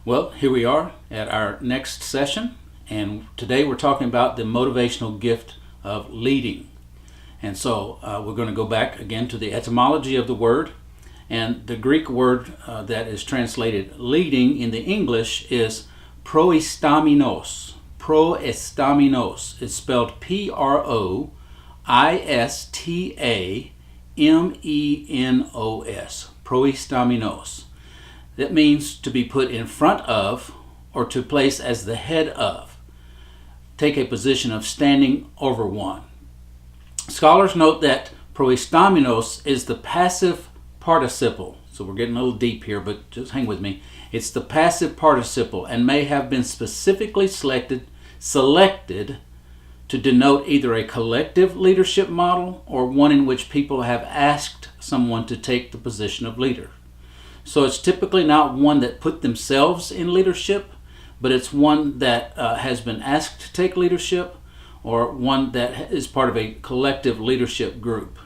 Well, here we are at our next session, and today we're talking about the motivational gift of leading. And so we're going to go back again to the etymology of the word, and the Greek word that is translated leading in the English is proistaminos. Proistaminos. It's spelled Proistamenos. Proistaminos. That means to be put in front of or to place as the head of. Take a position of standing over one. Scholars note that proistaminos is the passive participle. So we're getting a little deep here, but just hang with me. It's the passive participle and may have been specifically selected to denote either a collective leadership model or one in which people have asked someone to take the position of leader. So it's typically not one that put themselves in leadership, but it's one that has been asked to take leadership, or one that is part of a collective leadership group.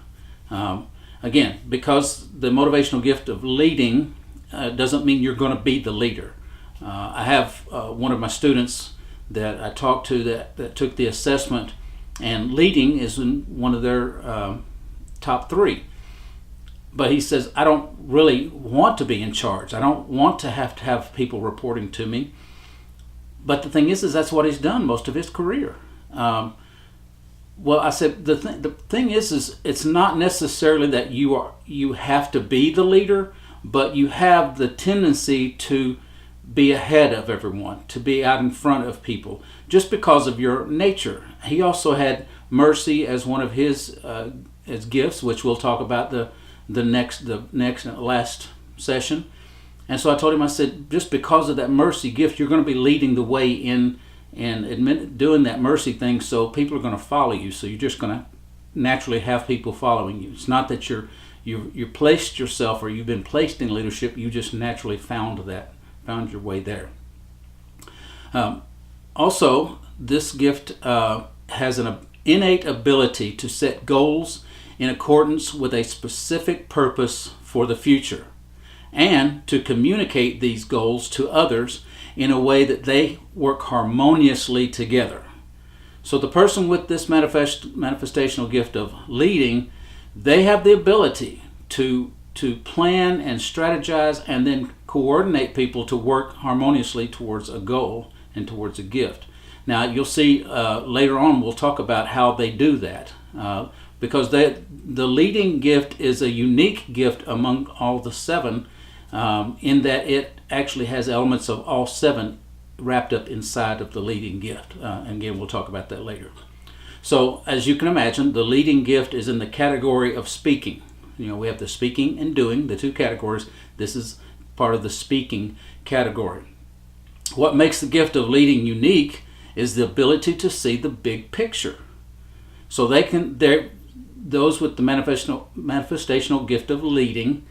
Again, because the motivational gift of leading doesn't mean you're going to be the leader. I have one of my students that I talked to that took the assessment, and leading is in one of their top 3. But he says, I don't really want to be in charge. I don't want to have people reporting to me. But the thing is that's what he's done most of his career. Well, I said, the thing is it's not necessarily that you have to be the leader, but you have the tendency to be ahead of everyone, to be out in front of people, just because of your nature. He also had mercy as one of his as gifts, which we'll talk about the next and last session. And so I told him, I said, just because of that mercy gift, you're going to be leading the way in and doing that mercy thing, so people are going to follow you. So you're just going to naturally have people following you. It's not that you're placed yourself or you've been placed in leadership. You just naturally found your way there. Also, this gift has an innate ability to set goals in accordance with a specific purpose for the future, and to communicate these goals to others in a way that they work harmoniously together. So the person with this manifestational gift of leading, they have the ability to plan and strategize and then coordinate people to work harmoniously towards a goal and towards a gift. Now you'll see later on we'll talk about how they do that. Because the leading gift is a unique gift among all the 7, in that it actually has elements of all 7 wrapped up inside of the leading gift. And again, we'll talk about that later. So as you can imagine, the leading gift is in the category of speaking. We have the speaking and doing, the 2 categories. This is part of the speaking category. What makes the gift of leading unique is the ability to see the big picture. So those with the manifestational gift of leading,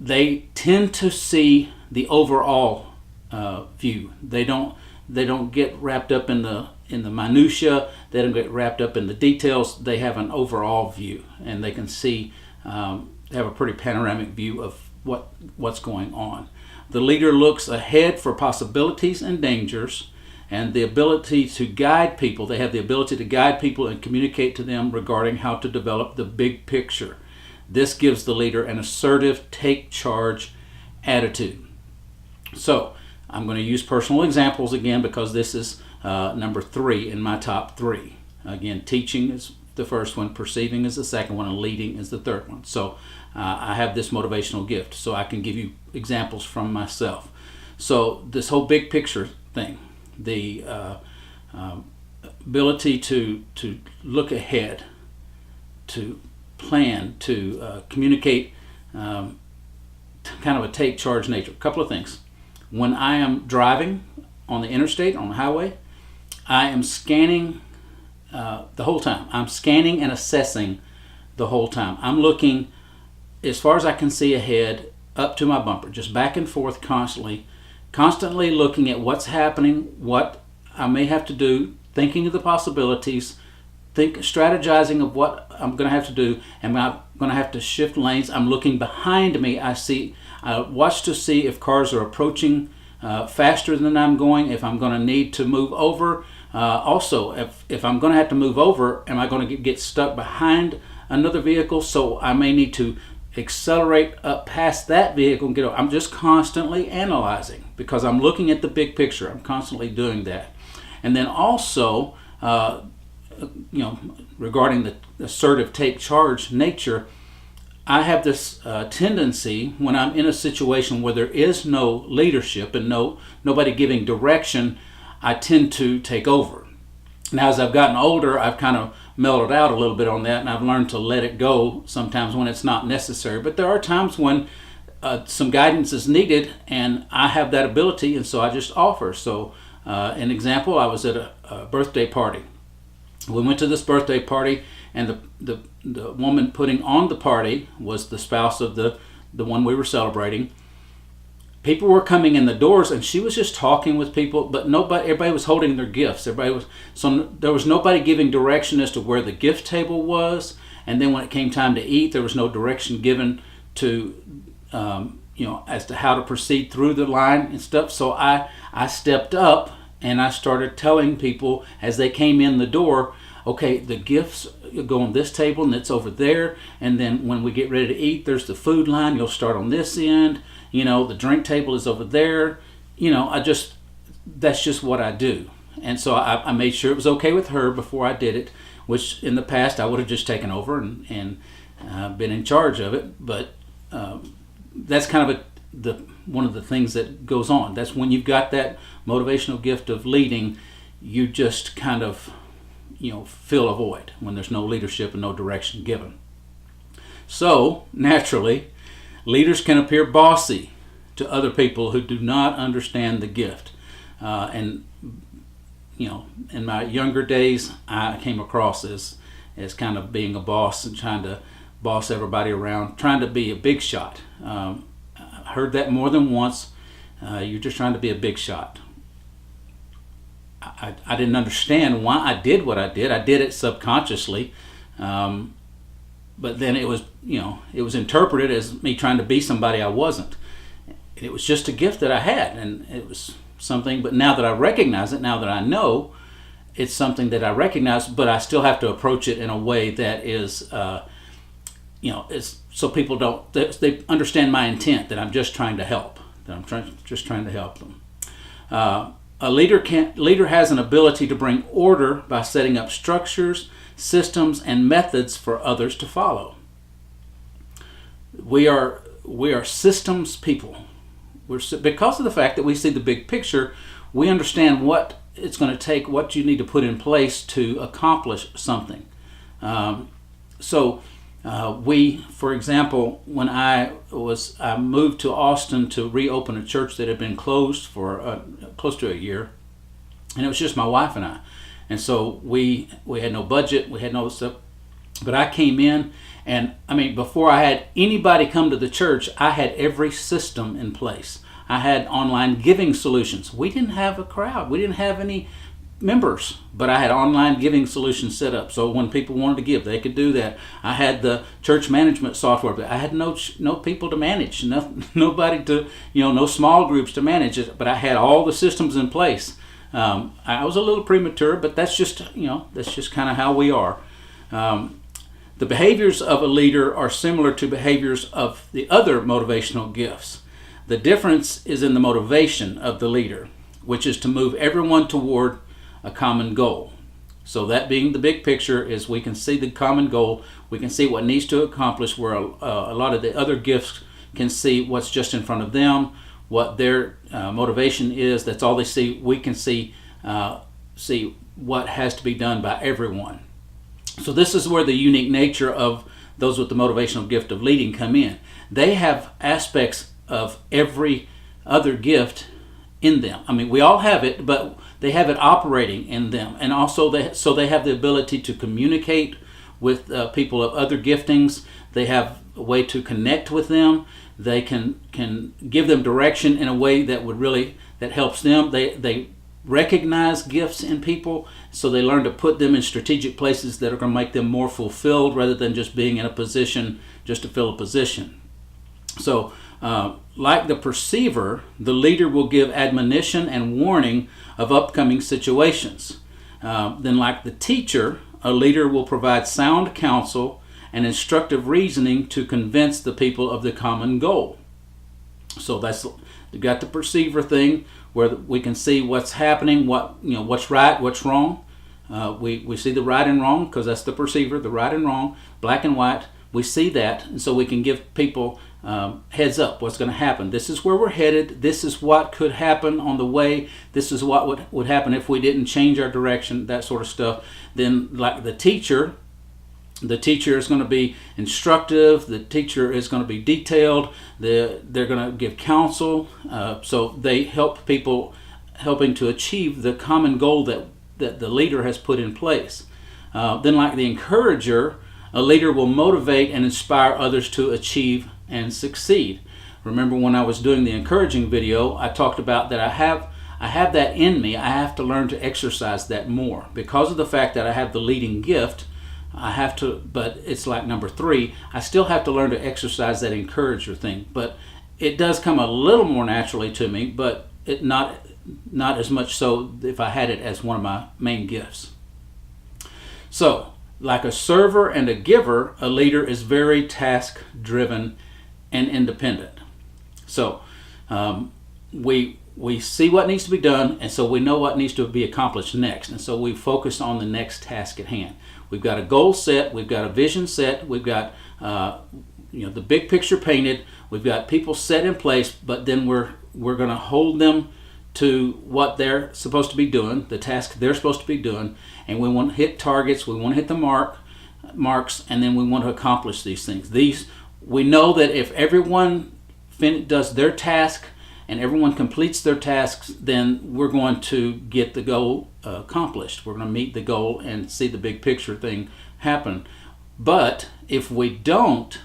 they tend to see the overall view. They don't get wrapped up in the minutia. They don't get wrapped up in the details. They have an overall view, and they can see have a pretty panoramic view of what's going on. The leader looks ahead for possibilities and dangers, and the ability to guide people. They have the ability to guide people and communicate to them regarding how to develop the big picture. This gives the leader an assertive, take charge attitude. So I'm going to use personal examples again, because this is number 3 in my top 3. Again, teaching is the first one, perceiving is the second one, and leading is the third one. So I have this motivational gift, so I can give you examples from myself. So this whole big picture thing, the ability to look ahead, to plan, to communicate, kind of a take charge nature. A couple of things. When I am driving on the interstate, on the highway, I am scanning the whole time. I'm scanning and assessing the whole time. I'm looking as far as I can see ahead, up to my bumper, just back and forth constantly looking at what's happening, what I may have to do, thinking of the possibilities, strategizing of what I'm going to have to do. Am I going to have to shift lanes? I'm looking behind me. I watch to see if cars are approaching faster than I'm going, if I'm going to need to move over. Also, if I'm going to have to move over, am I going to get stuck behind another vehicle? So I may need to accelerate up past that vehicle and get over. I'm just constantly analyzing because I'm looking at the big picture. I'm constantly doing that. And then also, regarding the assertive take charge nature, I have this tendency when I'm in a situation where there is no leadership and nobody giving direction, I tend to take over. Now, as I've gotten older, I've kind of mellowed out a little bit on that, and I've learned to let it go sometimes when it's not necessary. But there are times when some guidance is needed, and I have that ability, and so I just offer. So, an example, I was at a birthday party. We went to this birthday party, and the woman putting on the party was the spouse of the one we were celebrating. People were coming in the doors, and she was just talking with people, but everybody was holding their gifts. So there was nobody giving direction as to where the gift table was, and then when it came time to eat, there was no direction given to as to how to proceed through the line and stuff. So I stepped up and I started telling people as they came in the door, okay, the gifts go on this table and it's over there, and then when we get ready to eat, there's the food line. You'll start on this end. The drink table is over there. That's just what I do. And so I made sure it was okay with her before I did it, which in the past I would have just taken over and been in charge of it. But that's kind of one of the things that goes on. That's when you've got that motivational gift of leading, you just kind of, fill a void when there's no leadership and no direction given. So naturally, leaders can appear bossy to other people who do not understand the gift. In my younger days, I came across as kind of being a boss and trying to boss everybody around, trying to be a big shot. I heard that more than once. You're just trying to be a big shot. I didn't understand why I did what I did. I did it subconsciously. But then it was interpreted as me trying to be somebody I wasn't. It was just a gift that I had, and it was something, but now that I recognize it, now that I know, it's something that I recognize, but I still have to approach it in a way that is, is so people they understand my intent, that I'm just trying to help, just trying to help them. A leader has an ability to bring order by setting up structures, systems, and methods for others to follow. We are systems people. Because of the fact that we see the big picture, we understand what it's going to take, what you need to put in place to accomplish something. For example, when I moved to Austin to reopen a church that had been closed for close to a year, and it was just my wife and I. And so we had no budget, we had no stuff. But I came in, and before I had anybody come to the church, I had every system in place. I had online giving solutions. We didn't have a crowd. We didn't have any members, but I had online giving solutions set up. So when people wanted to give, they could do that. I had the church management software, but I had no people to manage, nobody to, no small groups to manage it, but I had all the systems in place. I was a little premature, but that's just kind of how we are. The behaviors of a leader are similar to behaviors of the other motivational gifts. The difference is in the motivation of the leader, which is to move everyone toward a common goal. So that being the big picture is we can see the common goal, we can see what needs to accomplish, where a lot of the other gifts can see what's just in front of them, what their motivation is. That's all they see. We can see what has to be done by everyone. So this is where the unique nature of those with the motivational gift of leading come in. They have aspects of every other gift in them. We all have it, but they have it operating in them. And also they have the ability to communicate with people of other giftings. They have a way to connect with them. They can give them direction in a way that helps them. They recognize gifts in people, so they learn to put them in strategic places that are going to make them more fulfilled rather than just being in a position just to fill a position. So Like the perceiver, the leader will give admonition and warning of upcoming situations. Then, like the teacher, a leader will provide sound counsel and instructive reasoning to convince the people of the common goal. So that's, you got the perceiver thing where we can see what's happening, what's right, what's wrong. We see the right and wrong because that's the perceiver, the right and wrong, black and white. We see that, and so we can give people heads up what's going to happen. This is where we're headed. This is what could happen on the way. This is what would happen if we didn't change our direction, that sort of stuff. Then, like the teacher is going to be instructive. The teacher is going to be detailed. They're going to give counsel. So they help people, helping to achieve the common goal that the leader has put in place. Then, like the encourager, a leader will motivate and inspire others to achieve and succeed. Remember when I was doing the encouraging video, I talked about that I have that in me. I have to learn to exercise that more. Because of the fact that I have the leading gift, I have to, but it's like number 3, I still have to learn to exercise that encourager thing. But it does come a little more naturally to me, but it not as much so if I had it as one of my main gifts. So, like a server and a giver, a leader is very task-driven and independent. So, we see what needs to be done, and so we know what needs to be accomplished next, and so we focus on the next task at hand. We've got a goal set, we've got a vision set, we've got the big picture painted, we've got people set in place, but then we're going to hold them to what they're supposed to be doing, the task they're supposed to be doing, and we want to hit targets, we want to hit the marks, and then we want to accomplish these things. We know that if everyone does their task and everyone completes their tasks, then we're going to get the goal accomplished. We're going to meet the goal and see the big picture thing happen. But if we don't,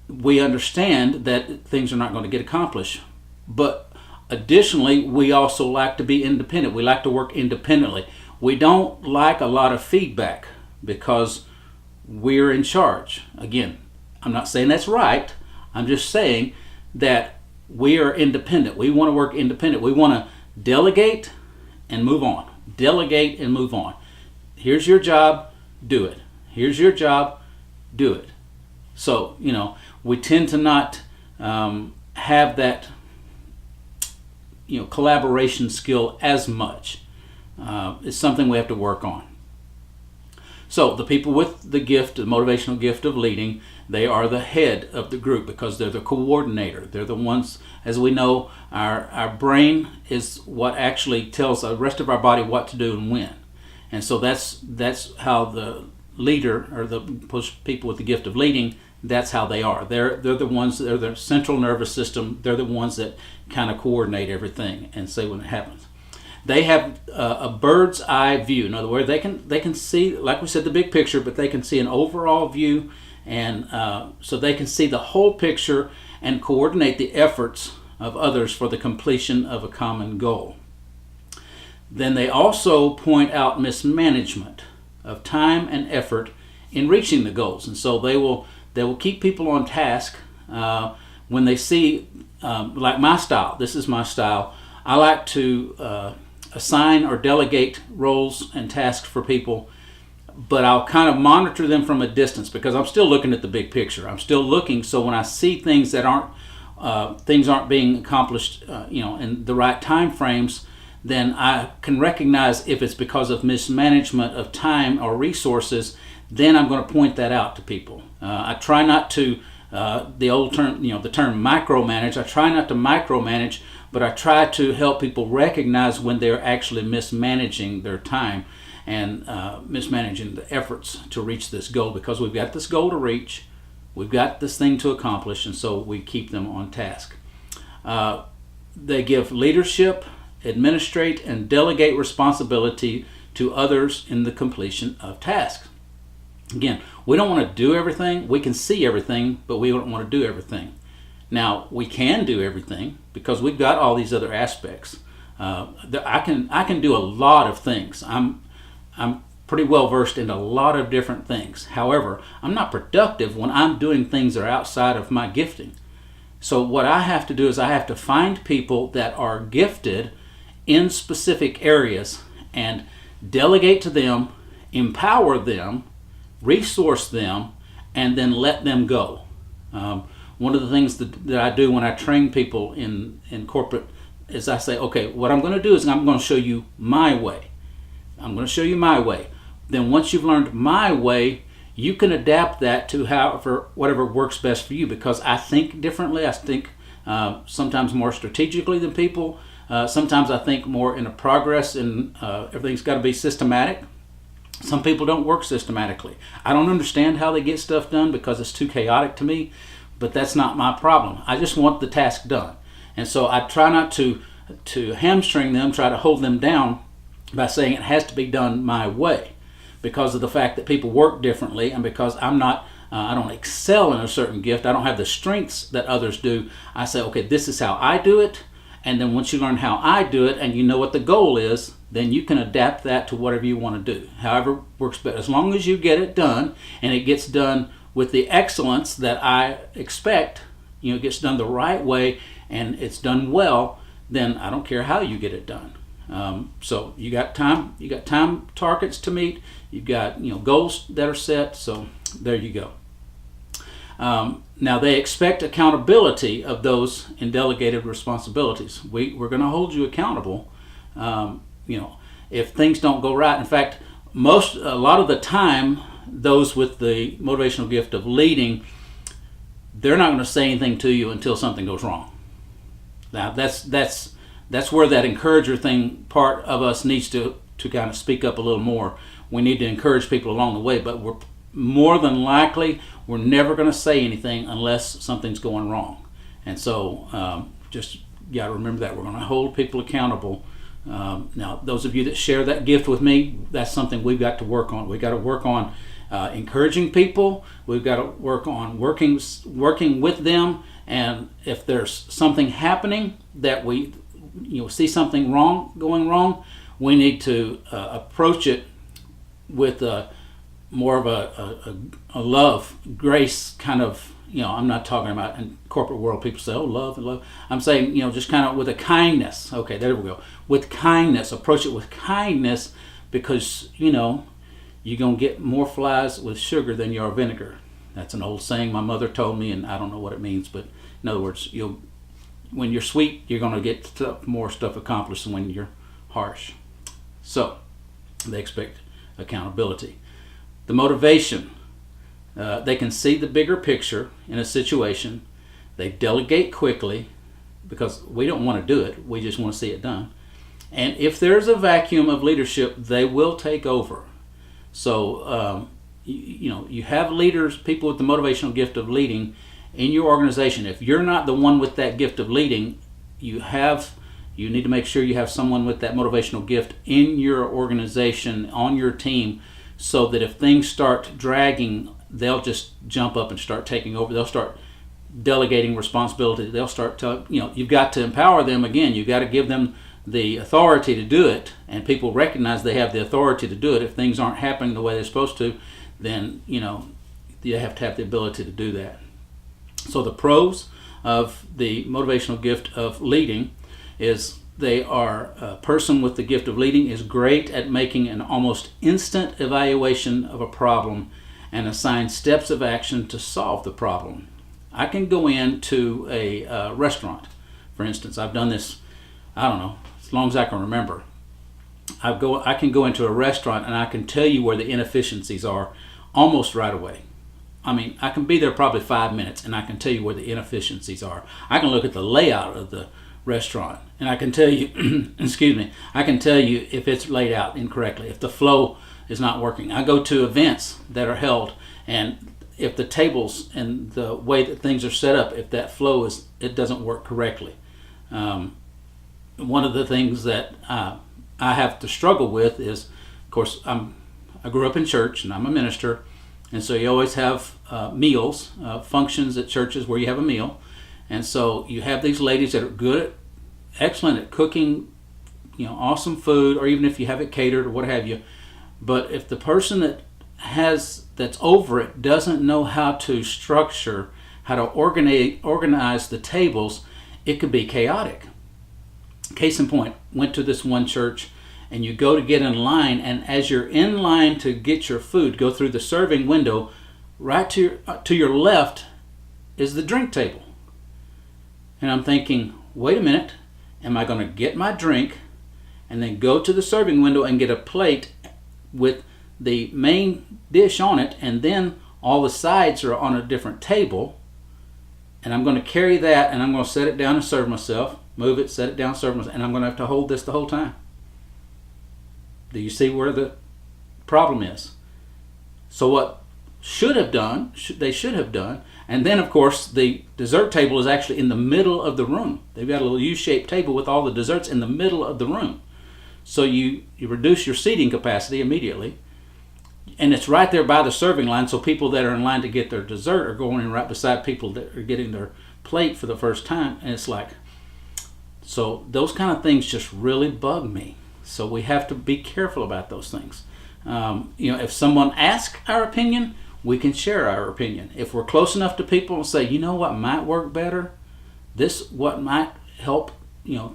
we understand that things are not going to get accomplished. But additionally, we also like to be independent. We like to work independently. We don't like a lot of feedback because we're in charge. Again, I'm not saying that's right. I'm just saying that we are independent. We want to work independent. We want to delegate and move on. Delegate and move on. Here's your job, do it. Here's your job, do it. So, we tend to not have that collaboration skill as much. It's something we have to work on. So the people with the gift, the motivational gift of leading, they are the head of the group because they're the coordinator. They're the ones, as we know, our brain is what actually tells the rest of our body what to do and when. And so that's how the leader, or the people with the gift of leading, that's how they are. They're the ones, they're the central nervous system. They're the ones that kind of coordinate everything and say when it happens. They have a bird's eye view. In other words, they can see, like we said, the big picture, but they can see an overall view, and so they can see the whole picture and coordinate the efforts of others for the completion of a common goal. Then they also point out mismanagement of time and effort in reaching the goals, and so they will keep people on task when they see, like my style. This is my style. I like to assign or delegate roles and tasks for people, but I'll kind of monitor them from a distance because I'm still looking at the big picture. I'm still looking, so when I see things that aren't being accomplished, in the right time frames, then I can recognize if it's because of mismanagement of time or resources. Then I'm going to point that out to people. I try not to, the old term, the term micromanage. I try not to micromanage, but I try to help people recognize when they're actually mismanaging their time and mismanaging the efforts to reach this goal, because we've got this goal to reach, we've got this thing to accomplish, and so we keep them on task. They give leadership, administrate, and delegate responsibility to others in the completion of tasks. Again, we don't want to do everything. We can see everything, but we don't want to do everything. Now, we can do everything because we've got all these other aspects. I can do a lot of things. I'm pretty well versed in a lot of different things. However, I'm not productive when I'm doing things that are outside of my gifting. So what I have to do is I have to find people that are gifted in specific areas and delegate to them, empower them, resource them, and then let them go. One of the things that I do when I train people in corporate is I say, okay, what I'm going to do is I'm going to show you my way. I'm going to show you my way. Then once you've learned my way, you can adapt that to whatever works best for you, because I think differently. I think sometimes more strategically than people. Sometimes I think more in a progress, and everything's got to be systematic. Some people don't work systematically. I don't understand how they get stuff done because it's too chaotic to me, but that's not my problem. I just want the task done. And so I try not to hamstring them, try to hold them down by saying it has to be done my way, because of the fact that people work differently, and because I don't excel in a certain gift, I don't have the strengths that others do. I say, okay, this is how I do it, and then once you learn how I do it and you know what the goal is, then you can adapt that to whatever you want to do, however works best. As long as you get it done and it gets done with the excellence that I expect, it gets done the right way and it's done well, then I don't care how you get it done. So you got time targets to meet, you've got goals that are set, so there you go. Now they expect accountability of those in delegated responsibilities. We're going to hold you accountable. If things don't go right. In fact, a lot of the time, those with the motivational gift of leading, they're not going to say anything to you until something goes wrong. Now that's where that encourager thing part of us needs to kind of speak up a little more. We need to encourage people along the way, but we're more than likely we're never going to say anything unless something's going wrong. And so just got to remember that we're going to hold people accountable. Now, those of you that share that gift with me, that's something we've got to work on. We've got to work on encouraging people. We've got to work on working with them. And if there's something happening that we see something going wrong, we need to approach it with more of a love, grace kind of. I'm not talking about in corporate world people say, oh, love and love. I'm saying, just kind of with a kindness. Okay, there we go. With kindness, approach it with kindness, because, you're going to get more flies with sugar than you are vinegar. That's an old saying my mother told me, and I don't know what it means, but in other words, when you're sweet, you're going to get more stuff accomplished than when you're harsh. So, they expect accountability. The motivation. They can see the bigger picture in a situation. They delegate quickly because we don't want to do it. We just want to see it done. And if there's a vacuum of leadership, they will take over. So, you have leaders, people with the motivational gift of leading in your organization. If you're not the one with that gift of leading, you need to make sure you have someone with that motivational gift in your organization, on your team, so that if things start dragging, they'll just jump up and start taking over. They'll start delegating responsibility. They'll start telling, you've got to empower them again. You've got to give them the authority to do it, and people recognize they have the authority to do it. If things aren't happening the way they're supposed to, then, you have to have the ability to do that. So the pros of the motivational gift of leading is a person with the gift of leading is great at making an almost instant evaluation of a problem and assign steps of action to solve the problem. I can go into a restaurant, for instance. I've done this, I don't know, as long as I can remember. I can go into a restaurant and I can tell you where the inefficiencies are almost right away. I mean, I can be there probably 5 minutes and I can tell you where the inefficiencies are. I can look at the layout of the restaurant and I can tell you, I can tell you if it's laid out incorrectly, if the flow is not working. I go to events that are held, and if the tables and the way that things are set up, if that flow it doesn't work correctly. One of the things that I have to struggle with is, of course, I grew up in church and I'm a minister, and so you always have meals, functions at churches where you have a meal, and so you have these ladies that are excellent at cooking, awesome food, or even if you have it catered or what have you. But if the person that's over it doesn't know how to structure how to organize the tables, it could be chaotic. Case in point, went to this one church, and you go to get in line, and as you're in line to get your food, go through the serving window, right to your left is the drink table. And I'm thinking, wait a minute, am I going to get my drink and then go to the serving window and get a plate with the main dish on it, and then all the sides are on a different table, and I'm going to carry that, and I'm going to set it down and serve myself, move it, set it down, serve myself, and I'm going to have to hold this the whole time? Do you see where the problem is? So what they should have done, and then of course the dessert table is actually in the middle of the room. They've got a little U-shaped table with all the desserts in the middle of the room. So you reduce your seating capacity immediately, and it's right there by the serving line, so people that are in line to get their dessert are going in right beside people that are getting their plate for the first time, and it's like, so those kind of things just really bug me. So we have to be careful about those things. If someone asks our opinion, we can share our opinion. If we're close enough to people and say, you know what might work better, what might help,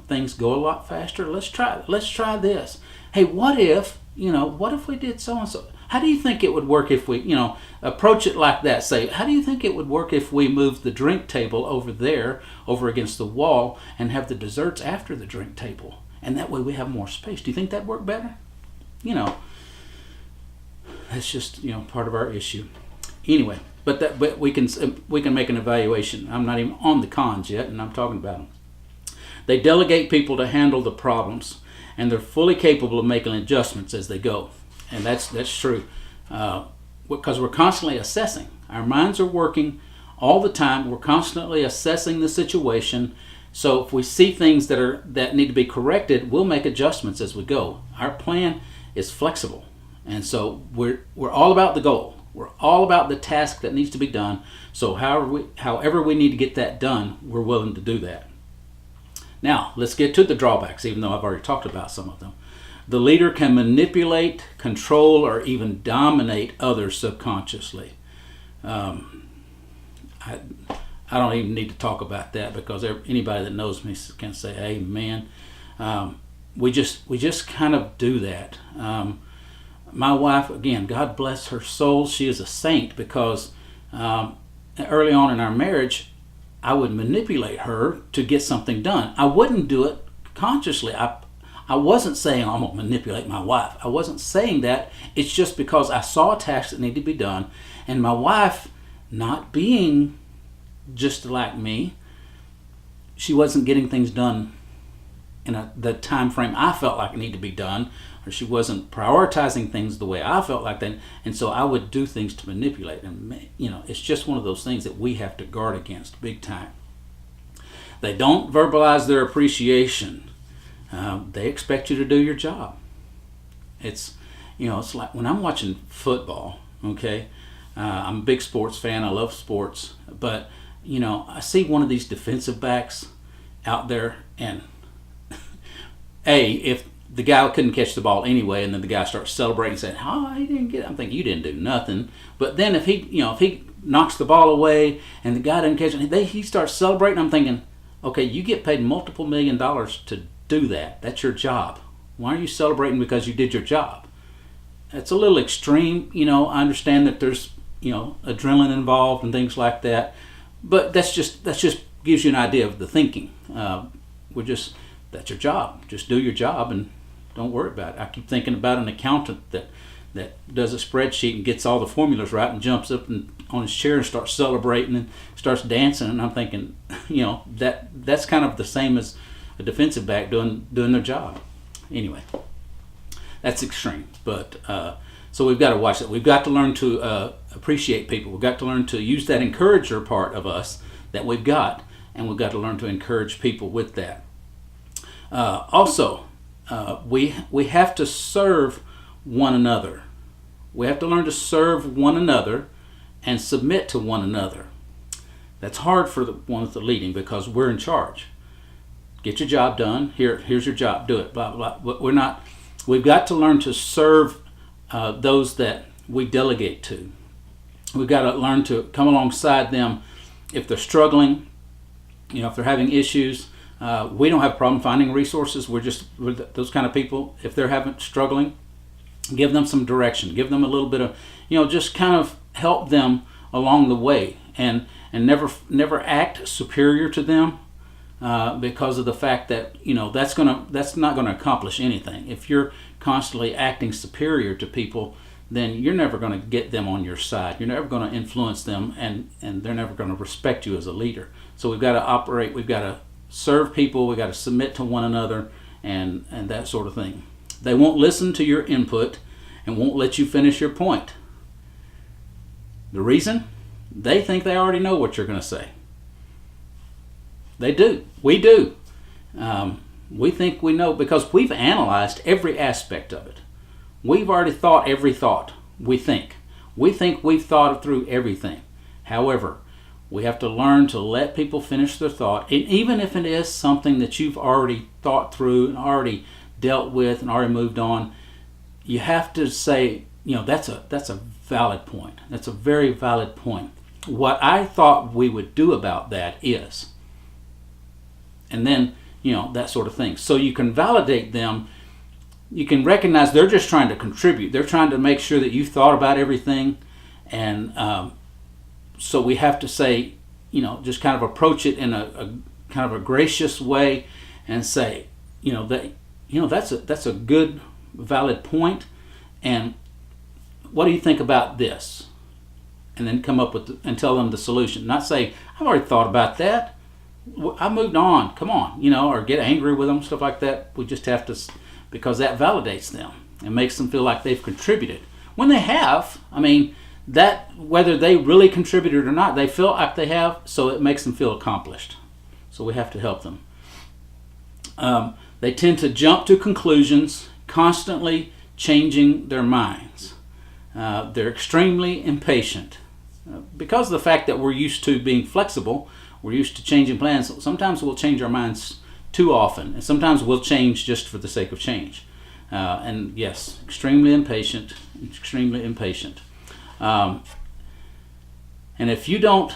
things go a lot faster. Let's try this. Hey, what if we did so and so? How do you think it would work if we, approach it like that? Say, how do you think it would work if we moved the drink table over there, over against the wall, and have the desserts after the drink table? And that way we have more space. Do you think that'd work better? That's just, part of our issue. Anyway, but we can make an evaluation. I'm not even on the cons yet, and I'm talking about them. They delegate people to handle the problems, and they're fully capable of making adjustments as they go. And that's true, because we're constantly assessing. Our minds are working all the time. We're constantly assessing the situation. So if we see things that need to be corrected, we'll make adjustments as we go. Our plan is flexible, and so we're all about the goal. We're all about the task that needs to be done. So however we need to get that done, we're willing to do that. Now let's get to the drawbacks, even though I've already talked about some of them. The leader can manipulate, control, or even dominate others subconsciously. I don't even need to talk about that, because anybody that knows me can say amen. We just kind of do that. My wife, again, God bless her soul, she is a saint, because early on in our marriage, I would manipulate her to get something done. I wouldn't do it consciously. I wasn't saying I'm going to manipulate my wife. I wasn't saying that. It's just because I saw a task that needed to be done, and my wife, not being just like me, she wasn't getting things done in the time frame I felt like it needed to be done, or she wasn't prioritizing things the way I felt like that, and so I would do things to manipulate. And it's just one of those things that we have to guard against big time. They don't verbalize their appreciation. They expect you to do your job. It's like when I'm watching football. Okay, I'm a big sports fan. I love sports, but I see one of these defensive backs out there, and if the guy couldn't catch the ball anyway, and then the guy starts celebrating and saying, "Oh, he didn't get it," I'm thinking, you didn't do nothing. But then if he knocks the ball away and the guy doesn't catch it, he starts celebrating. I'm thinking, okay, you get paid multiple $1 million to do that. That's your job. Why are you celebrating because you did your job? It's a little extreme. I understand that there's adrenaline involved and things like that, but that's just gives you an idea of the thinking. That's your job. Just do your job and don't worry about it. I keep thinking about an accountant that does a spreadsheet and gets all the formulas right and jumps up on his chair and starts celebrating and starts dancing, and I'm thinking, that's kind of the same as a defensive back doing their job. Anyway, that's extreme, but so we've got to watch that. We've got to learn to appreciate people. We've got to learn to use that encourager part of us that we've got, and we've got to learn to encourage people with that. Also, we have to serve one another. We have to learn to serve one another and submit to one another. That's hard for the one that's leading, because we're in charge. Get your job done. Here's your job. Do it. Blah blah. But we've got to learn to serve those that we delegate to. We've got to learn to come alongside them if they're struggling, if they're having issues, we don't have a problem finding resources. We're those kind of people. If they're struggling, give them some direction. Give them a little bit of, just kind of help them along the way, and never act superior to them, because of the fact that that's not gonna accomplish anything. If you're constantly acting superior to people, then you're never going to get them on your side. You're never going to influence them, and they're never going to respect you as a leader. So we've got to operate. We've got to serve people. We've got to submit to one another, and that sort of thing. They won't listen to your input and won't let you finish your point. The reason? They think they already know what you're going to say. They do. We do. We think we know because we've analyzed every aspect of it. We've already thought every thought. We think we've thought through everything. However, we have to learn to let people finish their thought, and even if it is something that you've already thought through and already dealt with and already moved on, you have to say, that's a valid point. That's a very valid point. What I thought we would do about that is, and then that sort of thing. So you can validate them. You can recognize they're just trying to contribute. They're trying to make sure that you've thought about everything, and so we have to say, just kind of approach it in a kind of a gracious way, and say, that's a good, valid point, and what do you think about this? And then come up with and tell them the solution. Not say, I've already thought about that. I moved on. Come on, or get angry with them, stuff like that. We just have to, because that validates them and makes them feel like they've contributed. When they have, that whether they really contributed or not, they feel like they have, so it makes them feel accomplished. So we have to help them. They tend to jump to conclusions, constantly changing their minds. They're extremely impatient. Because of the fact that we're used to being flexible, we're used to changing plans, sometimes we'll change our minds too often, and sometimes we'll change just for the sake of change. And yes, extremely impatient. And if you don't,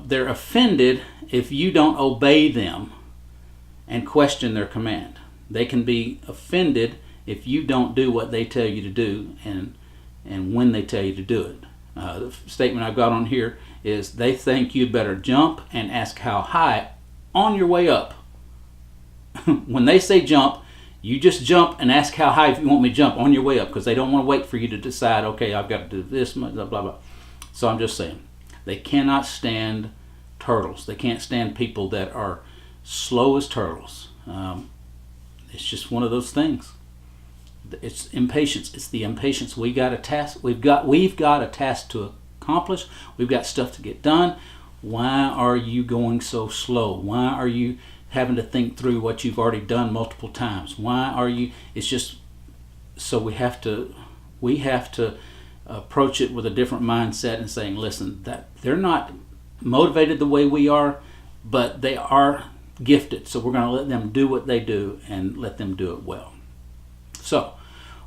they're offended if you don't obey them and question their command. They can be offended if you don't do what they tell you to do and when they tell you to do it. The statement I've got on here is they think you'd better jump and ask how high on your way up. When they say jump, you just jump and ask how high if you want me to jump on your way up, because they don't want to wait for you to decide, okay, I've got to do this, blah, blah, blah. So I'm just saying, they cannot stand turtles. They can't stand people that are slow as turtles. It's just one of those things. It's impatience. It's the impatience. We've got a task to accomplish. We've got stuff to get done. Why are you going so slow? Why are you having to think through what you've already done multiple times? Why are you? It's just so we have to approach it with a different mindset and saying, listen, that they're not motivated the way we are, but they are gifted. So we're going to let them do what they do and let them do it well. So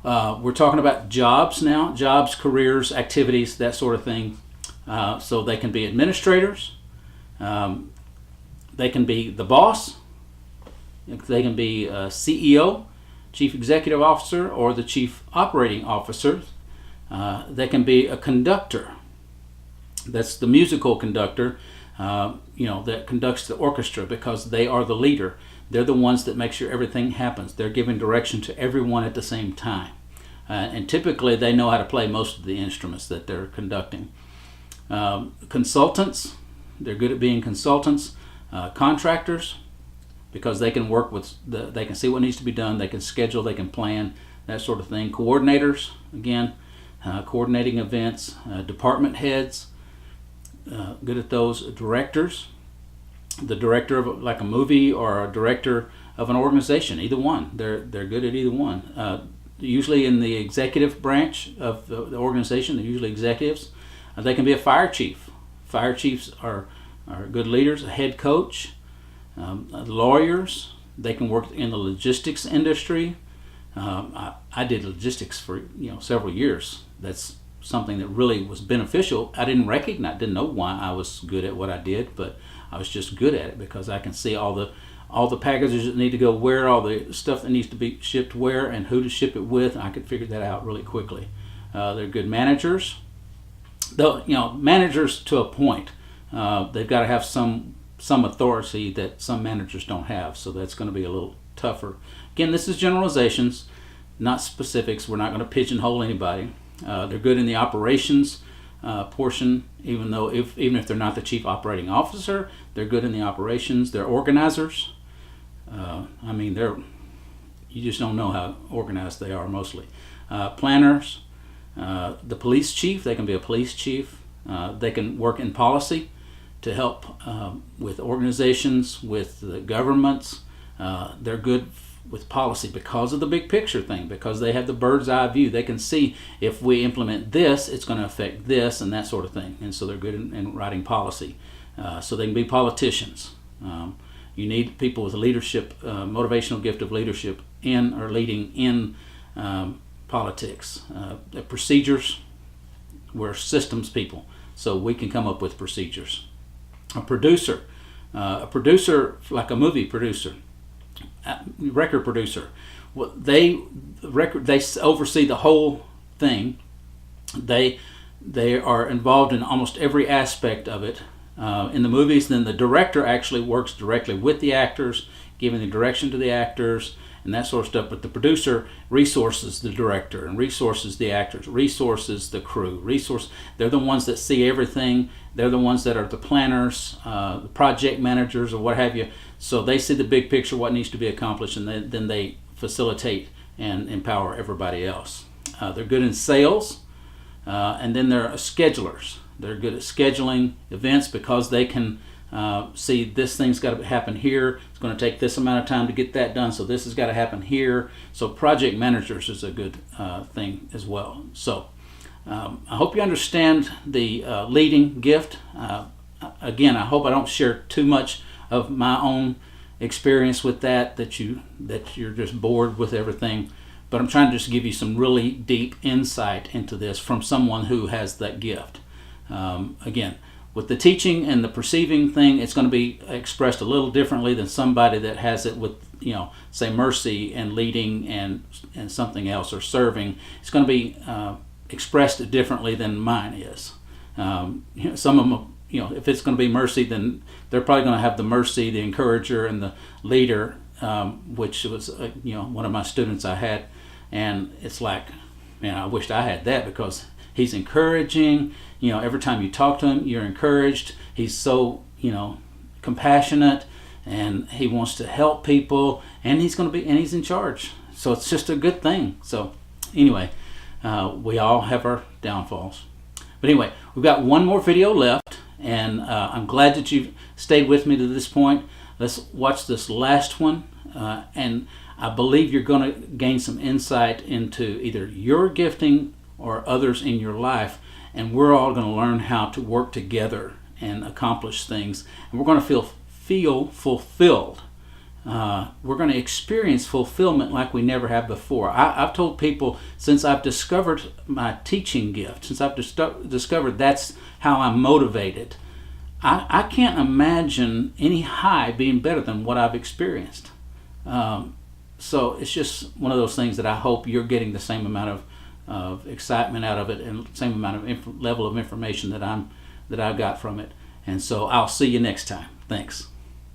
we're talking about jobs now, jobs, careers, activities, that sort of thing. So they can be administrators. They can be the boss. They can be a CEO, Chief Executive Officer, or the Chief Operating Officer. They can be a conductor. That's the musical conductor, that conducts the orchestra, because they are the leader. They're the ones that make sure everything happens. They're giving direction to everyone at the same time. And typically they know how to play most of the instruments that they're conducting. Consultants, they're good at being consultants. Contractors, because they can work with, they can see what needs to be done, they can schedule, they can plan, that sort of thing. Coordinators, again, coordinating events. Department heads, good at those. Directors, the director of like a movie or a director of an organization, either one. They're good at either one. Usually in the executive branch of the organization, they're usually executives. They can be a fire chief. Fire chiefs are good leaders. A head coach, lawyers. They can work in the logistics industry. I did logistics for several years. That's something that really was beneficial. I didn't didn't know why I was good at what I did, but I was just good at it because I can see all the packages that need to go where, all the stuff that needs to be shipped where, and who to ship it with. I could figure that out really quickly. They're good managers. Though, managers to a point. They've got to have some authority that some managers don't have, so that's going to be a little tougher. Again, this is generalizations, not specifics. We're not going to pigeonhole anybody. They're good in the operations portion, even if they're not the chief operating officer, they're good in the operations. They're organizers. You just don't know how organized they are mostly. Planners, the police chief, they can be a police chief. They can work in policy to help with organizations, with the governments. They're good with policy because of the big picture thing, because they have the bird's eye view. They can see if we implement this, it's going to affect this and that sort of thing. And so they're good in writing policy. So they can be politicians. You need people with leadership, motivational gift of leadership in or leading in politics. The procedures, we're systems people, so we can come up with procedures. A producer like a movie producer, record producer, they oversee the whole thing. They are involved in almost every aspect of it. In the movies, then the director actually works directly with the actors, giving the direction to the actors and that sort of stuff. But the producer resources the director and resources the actors, resources the crew, they're the ones that see everything. They're the ones that are the planners, the project managers, or what have you. So they see the big picture, what needs to be accomplished, and then they facilitate and empower everybody else. They're good in sales, and then they're schedulers. They're good at scheduling events because they can see this thing's got to happen here. It's going to take this amount of time to get that done, so this has got to happen here. So project managers is a good thing as well. So I hope you understand the leading gift. Again, I hope I don't share too much of my own experience with that you're just bored with everything. But I'm trying to just give you some really deep insight into this from someone who has that gift. Again, with the teaching and the perceiving thing, it's going to be expressed a little differently than somebody that has it with, say mercy and leading and something else, or serving. It's going to be expressed differently than mine is. Some of them, if it's going to be mercy, then they're probably going to have the mercy, the encourager, and the leader, which was one of my students I had, and it's like, man, I wished I had that, because he's encouraging. Every time you talk to him, you're encouraged. He's so, compassionate, and he wants to help people, and he's in charge. So it's just a good thing. So anyway, we all have our downfalls. But anyway, we've got one more video left, and I'm glad that you've stayed with me to this point. Let's watch this last one, and I believe you're going to gain some insight into either your gifting or others in your life, and we're all going to learn how to work together and accomplish things, and we're going to feel fulfilled. We're going to experience fulfillment like we never have before. I've told people, since I've discovered my teaching gift, since I've discovered that's how I'm motivated, I can't imagine any high being better than what I've experienced. So it's just one of those things that I hope you're getting the same amount of excitement out of it, and the same amount of level of information that I've got from it. And so I'll see you next time. Thanks.